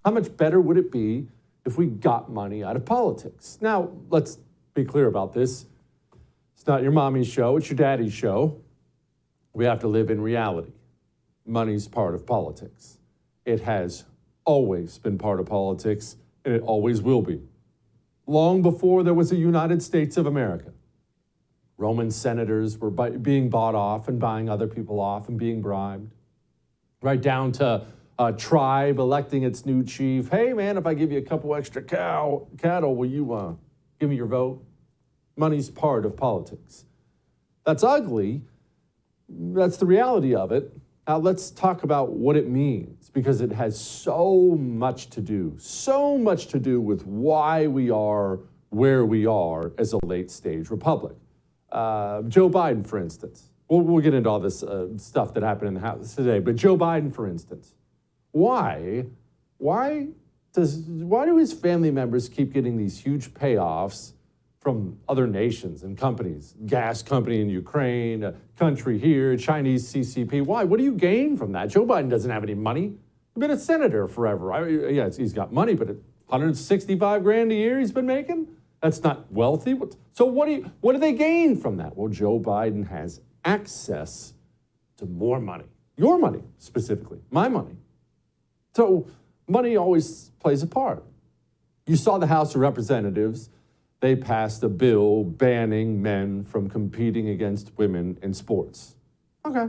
How much better would it be if we got money out of politics? Now, let's be clear about this. It's not your mommy's show, it's your daddy's show. We have to live in reality. Money's part of politics. It has always been part of politics, and it always will be. Long before there was a United States of America, Roman senators were being bought off and buying other people off and being bribed. Right down to a tribe electing its new chief. Hey, man, if I give you a couple extra cattle, will you give me your vote? Money's part of politics. That's ugly. That's the reality of it. Now let's talk about what it means, because it has so much to do with why we are where we are as a late-stage republic. Joe Biden, for instance. We'll get into all this stuff that happened in the House today, but Joe Biden, for instance. Why do his family members keep getting these huge payoffs from other nations and companies? Gas company in Ukraine, a country here, Chinese CCP. Why? What do you gain from that? Joe Biden doesn't have any money. He's been a senator forever. He's got money, but $165,000 a year he's been making? That's not wealthy. So what do they gain from that? Well, Joe Biden has access to more money. Your money, specifically. My money. So money always plays a part. You saw the House of Representatives. They passed a bill banning men from competing against women in sports. Okay,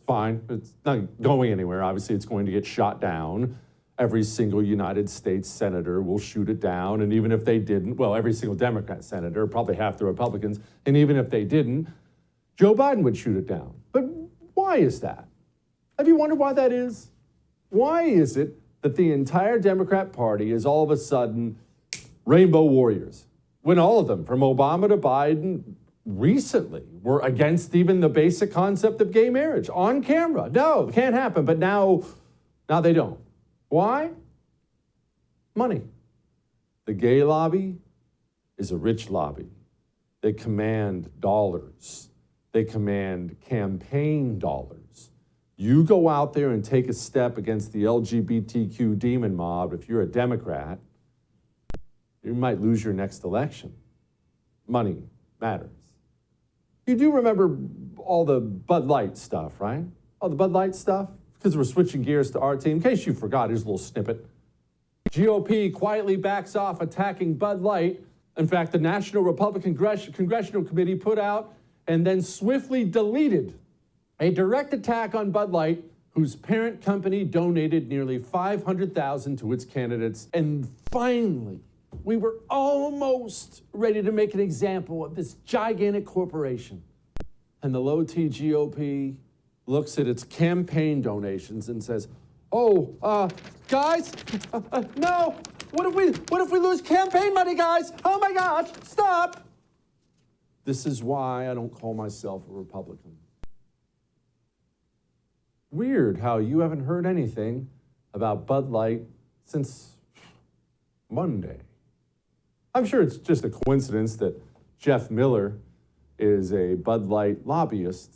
fine. It's not going anywhere. Obviously, it's going to get shot down. Every single United States senator will shoot it down. And even if they didn't, well, every single Democrat senator, probably half the Republicans, and even if they didn't, Joe Biden would shoot it down. But why is that? Have you wondered why that is? Why is it that the entire Democrat Party is all of a sudden rainbow warriors, when all of them, from Obama to Biden, recently were against even the basic concept of gay marriage on camera? No, it can't happen. But now they don't. Why? Money. The gay lobby is a rich lobby. They command dollars. They command campaign dollars. You go out there and take a step against the LGBTQ demon mob, if you're a Democrat, you might lose your next election. Money matters. You do remember all the Bud Light stuff, right? All the Bud Light stuff? Because we're switching gears to our team. In case you forgot, here's a little snippet. GOP quietly backs off attacking Bud Light. In fact, the National Republican Congressional Committee put out and then swiftly deleted a direct attack on Bud Light, whose parent company donated nearly $500,000 to its candidates. And finally, we were almost ready to make an example of this gigantic corporation. And the low-T GOP looks at its campaign donations and says, guys, no, what if we lose campaign money, guys? Oh my gosh, stop. This is why I don't call myself a Republican. Weird how you haven't heard anything about Bud Light since Monday. I'm sure it's just a coincidence that Jeff Miller is a Bud Light lobbyist,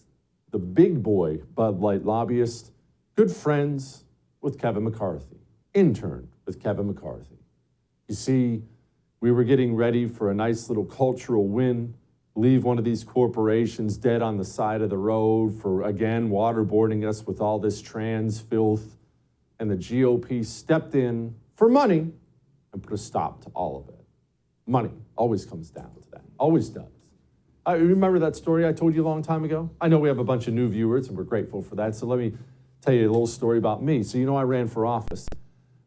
the big boy Bud Light lobbyist, good friends with Kevin McCarthy, interned with Kevin McCarthy. You see, we were getting ready for a nice little cultural win, leave one of these corporations dead on the side of the road for, again, waterboarding us with all this trans filth. And the GOP stepped in for money and put a stop to all of it. Money always comes down to that, always does. I remember that story I told you a long time ago? I know we have a bunch of new viewers, and we're grateful for that. So let me tell you a little story about me. So I ran for office,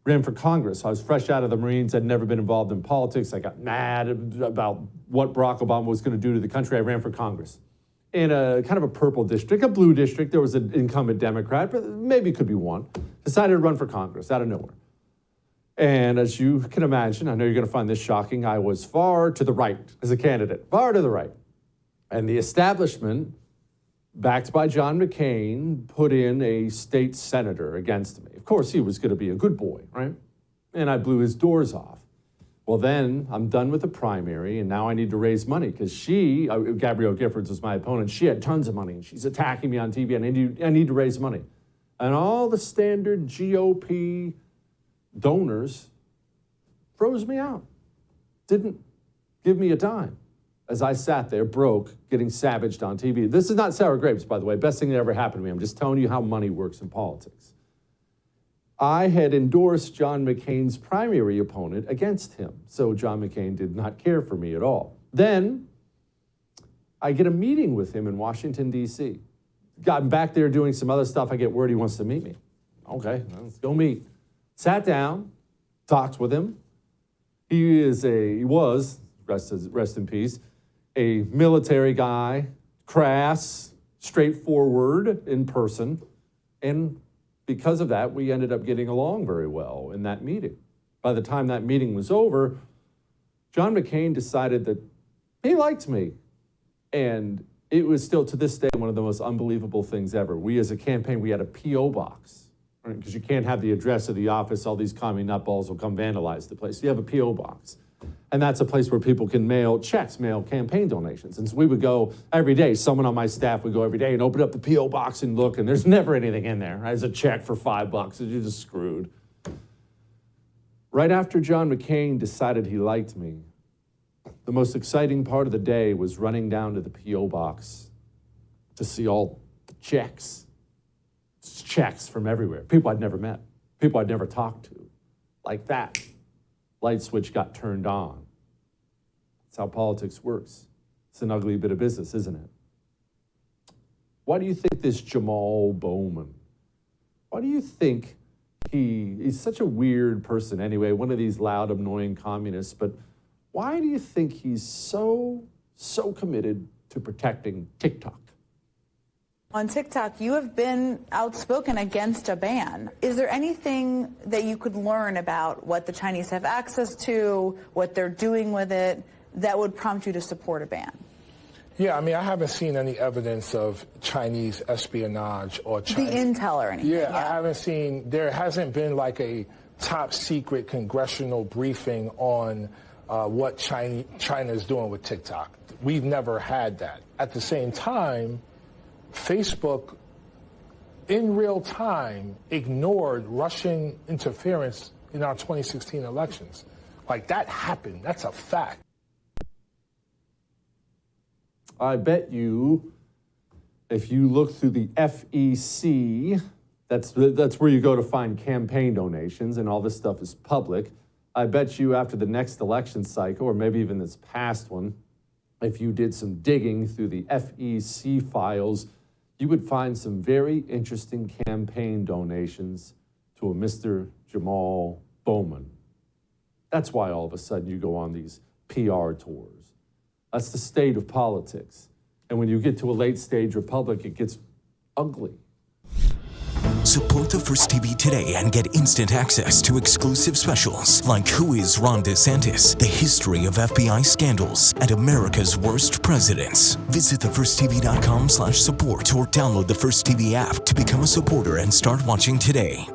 ran for Congress. I was fresh out of the Marines. I'd never been involved in politics. I got mad about what Barack Obama was going to do to the country. I ran for Congress in a kind of a purple district, a blue district. There was an incumbent Democrat, but maybe it could be one. Decided to run for Congress out of nowhere. And as you can imagine, I know you're going to find this shocking, I was far to the right as a candidate, far to the right. And the establishment, backed by John McCain, put in a state senator against me. Of course, he was going to be a good boy, right? And I blew his doors off. Well, then I'm done with the primary, and now I need to raise money because Gabrielle Giffords was my opponent. She had tons of money, and she's attacking me on TV, and I need to raise money. And all the standard GOP donors froze me out. Didn't give me a dime as I sat there broke, getting savaged on TV. This is not sour grapes, by the way. Best thing that ever happened to me. I'm just telling you how money works in politics. I had endorsed John McCain's primary opponent against him, so John McCain did not care for me at all. Then I get a meeting with him in Washington, D.C. Gotten back there doing some other stuff. I get word he wants to meet me. Okay, let's go meet. Sat down, talked with him. He was, rest in peace, a military guy, crass, straightforward in person. And because of that, we ended up getting along very well in that meeting. By the time that meeting was over, John McCain decided that he liked me. And it was still, to this day, one of the most unbelievable things ever. We, as a campaign, we had a P.O. box, right? Because you can't have the address of the office. All these commie nutballs will come vandalize the place. So you have a P.O. box. And that's a place where people can mail checks, mail campaign donations. And so we would go every day. Someone on my staff would go every day and open up the P.O. box and look, and there's never anything in there. There's a check for $5, and you're just screwed. Right after John McCain decided he liked me, the most exciting part of the day was running down to the P.O. box to see all the checks. Checks from everywhere. People I'd never met. People I'd never talked to. Like that. Light switch got turned on. That's how politics works. It's an ugly bit of business, isn't it? Why do you think this Jamal Bowman, why do you think he's such a weird person anyway, one of these loud, annoying communists, but why do you think he's so committed to protecting TikTok? On TikTok, you have been outspoken against a ban. Is there anything that you could learn about what the Chinese have access to, what they're doing with it, that would prompt you to support a ban? Yeah, I mean, I haven't seen any evidence of Chinese espionage or Chinese... The intel or anything. Yeah, I haven't seen... There hasn't been like a top secret congressional briefing on what China is doing with TikTok. We've never had that. At the same time, Facebook, in real time, ignored Russian interference in our 2016 elections. Like, that happened. That's a fact. I bet you, if you look through the FEC, that's where you go to find campaign donations, and all this stuff is public. I bet you after the next election cycle, or maybe even this past one, if you did some digging through the FEC files, you would find some very interesting campaign donations to a Mr. Jamal Bowman. That's why all of a sudden you go on these PR tours. That's the state of politics. And when you get to a late stage republic, it gets ugly. Support the First TV today and get instant access to exclusive specials like Who is Ron DeSantis, the history of FBI scandals, and America's worst presidents. Visit thefirsttv.com/support or download the First TV app to become a supporter and start watching today.